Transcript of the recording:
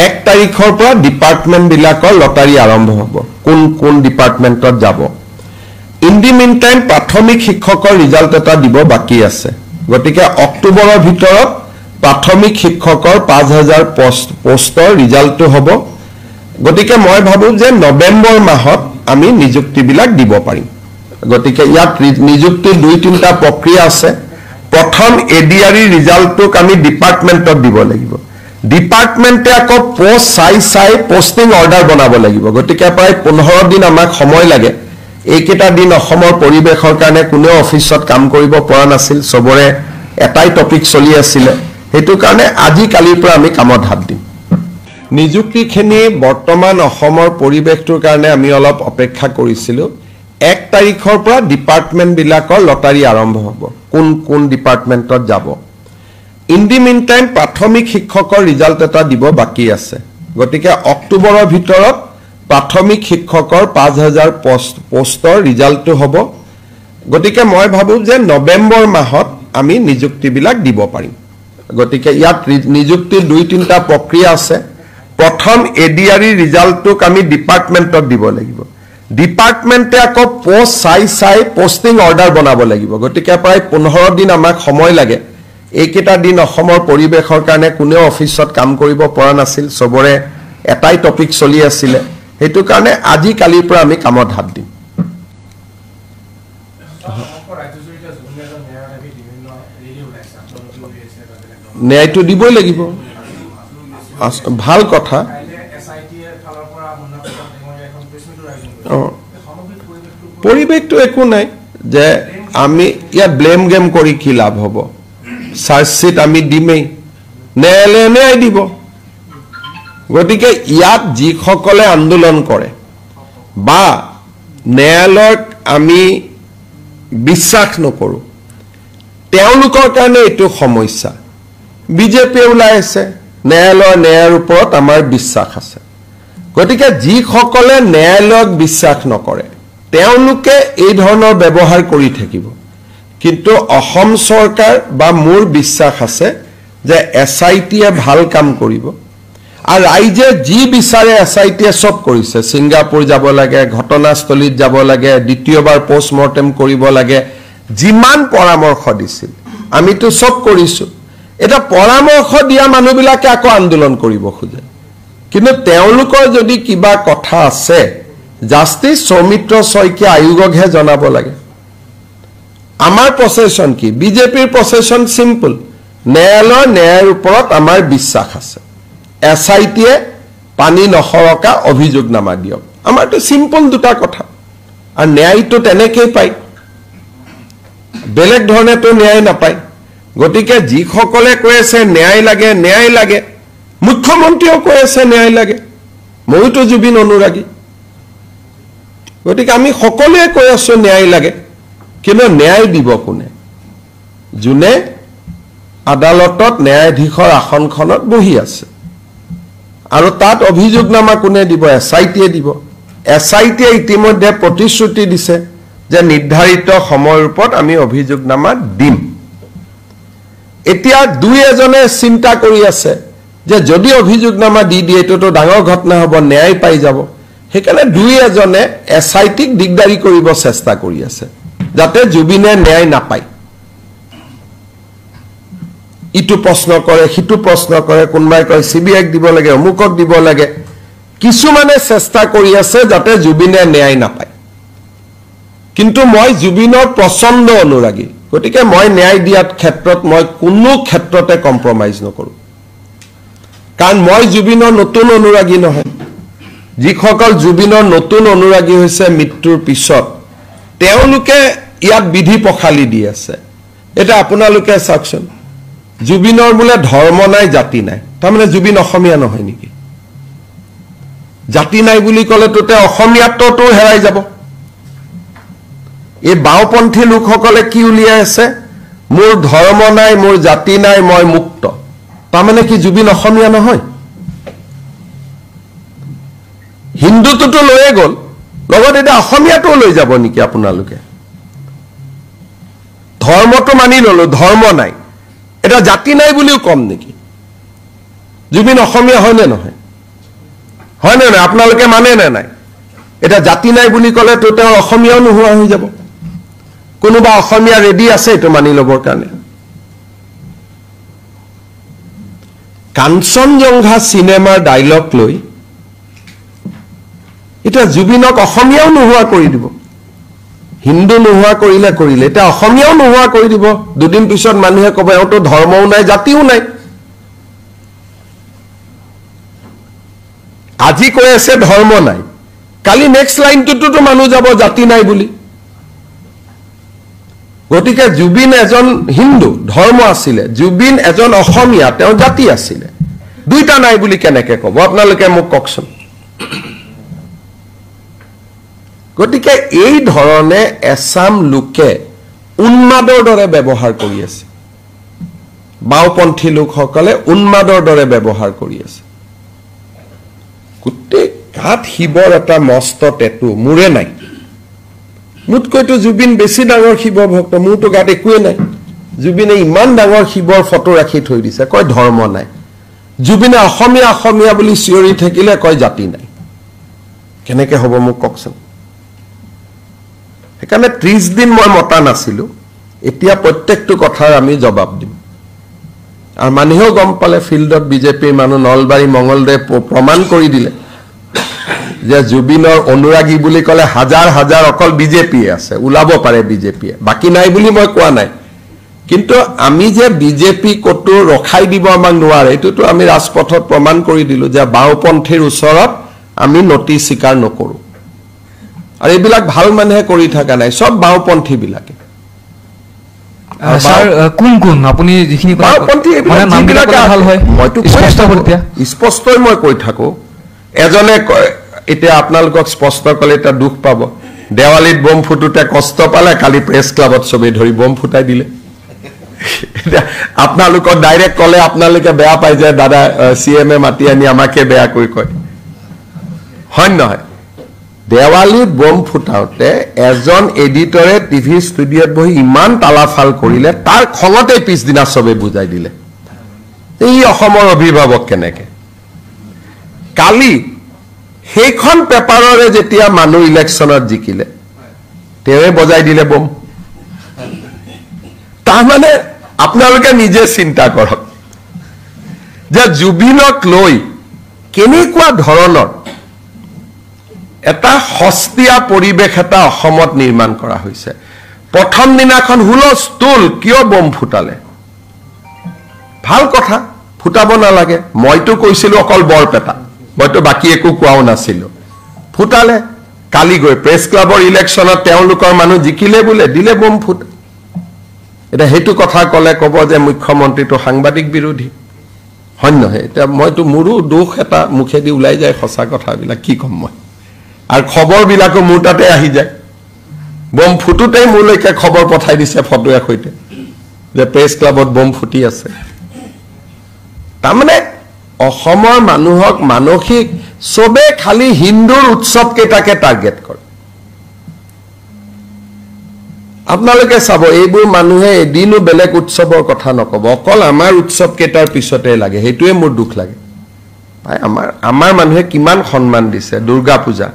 1 তাৰিখৰ পৰা ডিপাৰ্টমেণ্ট বিলাকৰ লটাৰী আৰম্ভ হ'ব কোন ডিপাৰ্টমেণ্টত যাব ইন দি মিন টাইম প্ৰাথমিক শিক্ষকৰ ৰিজাল্ট এটা দিব বাকি আছে গতিকে অক্টোবৰৰ ভিতৰত প্ৰাথমিক শিক্ষকৰ 5000 পোষ্টৰ ৰিজাল্টটো হ'ব গতিকে মই ভাবো যে নৱেম্বৰ মাহত আমি নিযুক্তি বিলাক দিব পাৰিম গতিকে ইয়াত নিযুক্তি 2-3টা প্ৰক্ৰিয়া আছে প্ৰথম এডিআৰই ৰিজাল্টটোক আমি ডিপাৰ্টমেণ্টত দিব লাগিব ডিপাৰ্টমেণ্টে আকৌ পোষ্ট চাই পোষ্টিং অৰ্ডাৰ বনাব লাগিব গতিকে প্ৰায় 15 দিন আমাক সময় লাগে এইকেইটা দিন অসমৰ পৰিবেশৰ কাৰণে কোনেও অফিচত কাম কৰিব পৰা নাছিল সবৰে এটাই টপিক চলি আছিল হেতু কাৰণে আজি কালিৰ পৰা আমি কামত হাত দিম নিযুক্তিখিনি বৰ্তমান অসমৰ পৰিবেশটোৰ কাৰণে আমি অলপ অপেক্ষা কৰিছিলো 1 তাৰিখৰ পৰা ডিপাৰ্টমেণ্ট বিলাকৰ লটাৰী আৰম্ভ হ'ব কোন ডিপাৰ্টমেণ্টত যাব ইন দি মিন টাইম প্ৰাথমিক শিক্ষকৰ ৰিজাল্ট এটা দিব বাকি আছে গতিকে অক্টোবৰৰ ভিতৰত প্ৰাথমিক শিক্ষকৰ 5000 পোষ্টৰ ৰিজাল্টটো হ'ব গতিকে মই ভাবো যে নৱেম্বৰ মাহত আমি নিযুক্তি বিলাক দিব পাৰিম গতিকে ইয়াত নিযুক্তি 2-3টা প্ৰক্ৰিয়া আছে প্ৰথম এডিআৰই ৰিজাল্টটোক আমি ডিপাৰ্টমেণ্টত দিব লাগিব ডিপাৰ্টমেণ্টে আকৌ পোষ্ট চাই পোষ্টিং অৰ্ডাৰ বনাব লাগিব গতিকে প্ৰায় 15 দিন আমাক সময় লাগে এইকেইটা দিন অসমৰ পৰিবেশৰ কাৰণে কোনেও অফিচত কাম কৰিব পৰা নাছিল সবৰে এটাই টপিক চলি আছিল হেতু কাৰণে আজি কালিৰ পৰা আমি কামত হাত দিম ন্যায়টো দিবই লাগিব ভাল কথা পৰিবেশটো একো নাই যে আমি ইয়া ব্লেম গেম কৰি কি লাভ হ'ব চাৰ্জশিট আমি দিমেই ন্যায়ালয়ে ন্যায় দিব গতিকে ইয়াত যিসকলে আন্দোলন কৰে বা ন্যায়ালয়ক আমি বিশ্বাস নকৰো তেওঁলোকৰ কাৰণে এইটো সমস্যা বিজেপি ওলাই আছে ন্যায়ালয়ৰ ওপৰত আমাৰ বিশ্বাস আছে গতিকে যিসকলে ন্যায়ালয়ক বিশ্বাস নকৰে তেওঁলোকে এই ধৰণৰ ব্যৱহাৰ কৰি থাকিব কিন্তু অসম চৰকাৰ বা মোৰ বিশ্বাস আছে যে এসআইটিয়ে ভাল কাম কৰিব আৰু ৰাইজে যি বিচাৰে এসআইটিয়ে সব কৰিছে সিঙ্গাপুৰ যাব লাগে ঘটনাস্থলীত যাব লাগে দ্বিতীয়বাৰ পোষ্টমৰ্টেম কৰিব লাগে যিমান পৰামৰ্শ দিছিল আমিতো সব কৰিছো এটা পৰামৰ্শ দিয়া মানুহবিলাকে আকৌ আন্দোলন কৰিব খোজে কিন্তু তেওঁলোকৰ যদি কিবা কথা আছে জাস্টিস সৌমিত্ৰ শইকীয়া আয়োগকহে জনাব লাগে আমাৰ প্ৰসেছন কি বিজেপিৰ প্ৰসেছন সিম্পল ন্যায়ৰ ওপৰত আমাৰ বিশ্বাস আছে এসআইটিয়ে পানী নখৰকা অভিযোগনামা দিয়ক আমাৰটো সিম্পল দুটা কথা আৰু ন্যায়টো তেনেকৈ পায় বেলেগ ধৰণে তো ন্যায় নাপায় গতিকে যিসকলে কৈ আছে ন্যায় লাগে মুখ্যমন্ত্ৰীও কৈ আছে ন্যায় লাগে মইতো জুবিন অনুৰাগী গতিকে আমি সকলোৱে কৈ আছো ন্যায় লাগে কিন্তু ন্যায় দিব কোনে জুনে আদালতত ন্যায়াধীশৰ আসনখনত বহি আছে আৰু তাত অভিযোগনামা কোনে দিব এসআইটিয়ে দিব এসআইটিয়ে ইতিমধ্যে প্ৰতিশ্ৰুতি দিছে যে নিৰ্ধাৰিত সময়ৰ ওপৰত আমি অভিযোগনামা দিম এতিয়া দুই এজনে চিন্তা কৰি আছে যে যদি অভিযোগনামা দি দিয়ে এটোটো ডাঙৰ ঘটনা হ'ব ন্যায় পাই যাব হেকানে দুই এজনে এসআইটিক দিগদাৰি কৰিব চেষ্টা কৰি আছে যাতে জুবিনে ন্যায় নাপায় ইটো প্ৰশ্ন কৰে হিটো প্ৰশ্ন কৰে কোনবাই কয় সিবিআইক দিব লাগে অমুকক দিব লাগে কিছুমানে চেষ্টা কৰি আছে যাতে জুবিনে ন্যায় নাপায় কিন্তু মই জুবিনৰ প্ৰচণ্ড অনুৰাগী গতিকে মই ন্যায় দিয়াত ক্ষেত্ৰত মই কোনো ক্ষেত্ৰতে কম্প্ৰমাইজ নকৰো কাৰণ মই জুবিনৰ নতুন অনুৰাগী নহয় যিসকল জুবিনৰ নতুন অনুৰাগী হৈছে মৃত্যুৰ পিছত তেওঁলোকে ইয়াত বিধি পখালি দি আছে এটা আপোনালোকে চাওকচোন জুবিনৰ বোলে ধৰ্ম নাই জাতি নাই তাৰমানে জুবিন অসমীয়া নহয় নেকি জাতি নাই বুলি ক'লে তোতে অসমীয়াত্বটো হেৰাই যাব এই বাওপন্থী লোকসকলে কি উলিয়াই আছে মোৰ ধৰ্ম নাই মোৰ জাতি নাই মই মুক্ত তাৰমানে কি জুবিন অসমীয়া নহয় হিন্দুটোতো লৈয়ে গ'ল লগত এটা অসমীয়াটো লৈ যাব নেকি আপোনালোকে ধৰ্মটো মানি ললো ধৰ্ম নাই এটা জাতি নাই বুলিও কম নেকি জুবিন অসমীয়া হয় নে নহয় হয় নে নাই আপোনালোকে মানে নে নাই এটা জাতি নাই বুলি ক'লে তো তেওঁ অসমীয়াও নোহোৱা হৈ যাব কোনোবা অসমীয়া ৰেডি আছে এইটো মানি ল'বৰ কাৰণে কাঞ্চনজংঘা সিনেমাৰ ডায়লগ লৈ এটা জুবিনক অসমীয়াও নোহোৱা কৰি দিব হিন্দু নোহোৱা কৰিলে এটা অসমীয়াও নোহোৱা কৰি দিব দুদিন পিছত মানুহে ক'ব এওঁতো ধৰ্মও নাই জাতিও নাই আজি কৈ আছে ধৰ্ম নাই কালি নেক্সট লাইনটোতো মানুহ যাব জাতি নাই বুলি গতিকে জুবিন এজন হিন্দু ধৰ্ম আছিলে জুবিন এজন অসমীয়া তেওঁ জাতি আছিলে দুইটা নাই বুলি কেনেকৈ ক'ব আপোনালোকে মোক কওকচোন গতিকে এই ধৰণে এছাম লোকে উন্মাদৰ দৰে ব্যৱহাৰ কৰি আছে বাওপন্থী লোকসকলে উন্মাদৰ দৰে ব্যৱহাৰ কৰি আছে গোটেই গাত শিৱৰ এটা মস্ত টেটু মোৰে নাই মোতকৈতো জুবিন বেছি ডাঙৰ শিৱ ভক্ত মোৰতো গাত একোৱে নাই জুবিনে ইমান ডাঙৰ শিৱৰ ফটো ৰাখি থৈ দিছে কয় ধৰ্ম নাই জুবিনে অসমীয়া অসমীয়া বুলি চিঞৰি থাকিলে কয় জাতি নাই কেনেকৈ হ'ব মোক কওকচোন সেইকাৰণে 30 দিন মই মতা নাছিলোঁ এতিয়া প্ৰত্যেকটো কথাৰ আমি জবাব দিম আৰু মানুহেও গম পালে ফিল্ডত বিজেপিৰ মানুহ নলবাৰী মঙলদৈ প্ৰমাণ কৰি দিলে যে জুবিনৰ অনুৰাগী বুলি ক'লে হাজাৰ হাজাৰ অকল বিজেপিয়ে আছে ওলাব পাৰে বিজেপিয়ে বাকী নাই বুলি মই কোৱা নাই কিন্তু আমি যে বিজেপি কতো ৰখাই দিব আমাক নোৱাৰে এইটোতো আমি ৰাজপথত প্ৰমাণ কৰি দিলোঁ যে বাওপন্থীৰ ওচৰত আমি নতি স্বীকাৰ নকৰোঁ আৰু এইবিলাক ভাল মানুহে কৰি থকা নাই সব বাওপন্থী বিলাকে স্যার কোন আপুনি যিখিনি বাওপন্থী মানে নামবিলাক ভাল হয় মইতো স্পষ্টই মই কৈ থাকো এজনে এতিয়া আপোনালোকক স্পষ্ট ক'লে এটা দুখ পাব দেৱালীত বম ফুটুতে কষ্ট পালে কালি প্ৰেছ ক্লাবত সবে ধৰি বম ফুটাই দিলে আপোনালোকক ডাইৰেক্ট ক'লে আপোনালোকে বেয়া পাই যায় দাদা সিএমএ মাতি আনি আমাকে বেয়া কৰি কয় হয় নহয় দেৱালীত বম ফুটাওতে এজন এডিটৰে টিভি ষ্টুডিঅ'ত বহি ইমান তালাফাল কৰিলে তাৰ খঙতে পিছদিনা সবে বুজাই দিলে এই অসমৰ অভিভাৱক কেনেকে কালি সেইখন পেপাৰৰে যেতিয়া মানুহ ইলেকশ্যনত জিকিলে তেৱে বজাই দিলে বম তাৰমানে আপোনালোকে নিজে চিন্তা কৰক যে জুবিনক লৈ কেনেকুৱা ধৰণৰ এটা হস্তিয়া পৰিৱেশ এটা অসমত নিৰ্মাণ কৰা হৈছে প্ৰথম দিনাখন হুলস্থুল কিয় বম ফুটালে ভাল কথা ফুটাব নালাগে মইতো কৈছিলো অকল বৰপেটা মইতো বাকি একো কোৱাও নাছিলো ফুটালে কালি গৈ প্ৰেছ ক্লাবৰ ইলেকশ্যনত তেওঁলোকৰ মানুহ জিকিলে বোলে দিলে বম ফুট এটা হেতু কথা ক'লে ক'ব যে মুখ্যমন্ত্ৰীটো সাংবাদিক বিৰোধী হয় নহয় এটা মইতো মোৰো দুখ এটা মুখেদি ওলাই যায় সঁচা কথাবিলাক কি ক'ম মই আৰু খবৰবিলাকো মোৰ তাতে আহি যায় বম ফুটুতেই মোলৈকে খবৰ পঠাই দিছে ফটোৰ সৈতে যে প্ৰেছ ক্লাবত বম ফুটি আছে তাৰমানে অসমৰ মানুহক মানসিক সবে খালি হিন্দুৰ উৎসৱ কেইটাকে টাৰ্গেট কৰে আপোনালোকে চাব এইবোৰ মানুহে এদিনো বেলেগ উৎসৱৰ কথা নকব অকল আমাৰ উৎসৱ কেইটাৰ পিছতে লাগে সেইটোৱে মোৰ দুখ লাগে আমাৰ মানুহে কিমান সন্মান দিছে দুৰ্গা পূজা